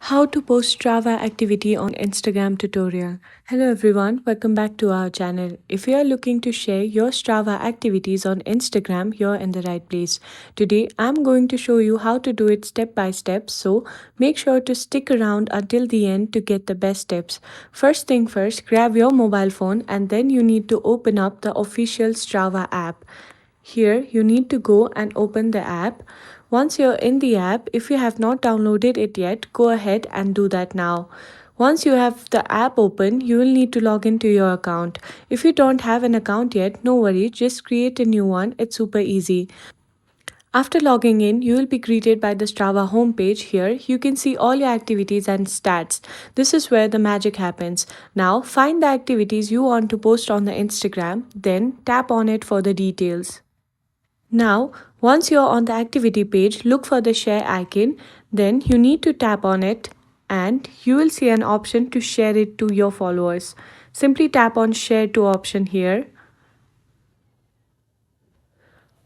How to post Strava activity on Instagram tutorial. Hello everyone, welcome back to our channel. If you are looking to share your Strava activities on Instagram, you're in the right place. Today I'm going to show you how to do it step by step, so make sure to stick around until the end to get the best tips. First thing first, grab your mobile phone and then you need to open up the official Strava app. Here, you need to go and open the app. Once you're in the app, if you have not downloaded it yet, go ahead and do that now. Once you have the app open, you will need to log into your account. If you don't have an account yet, no worries, just create a new one. It's super easy. After logging in, you will be greeted by the Strava homepage. Here, you can see all your activities and stats. This is where the magic happens. Now, find the activities you want to post on the Instagram, then tap on it for the details. Now, once you're on the activity page, look for the share icon. Then you need to tap on it and you will see an option to share it to your followers. Simply tap on share to option here.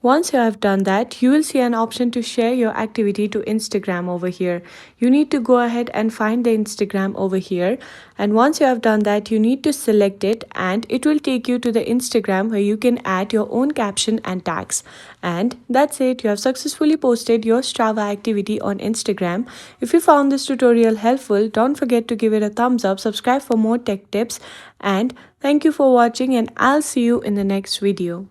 Once you have done that, you will see an option to share your activity to Instagram over here. You need to go ahead and find the Instagram over here. And once you have done that, you need to select it and it will take you to the Instagram where you can add your own caption and tags. And that's it. You have successfully posted your Strava activity on Instagram. If you found this tutorial helpful, don't forget to give it a thumbs up, subscribe for more tech tips, and thank you for watching, and I'll see you in the next video.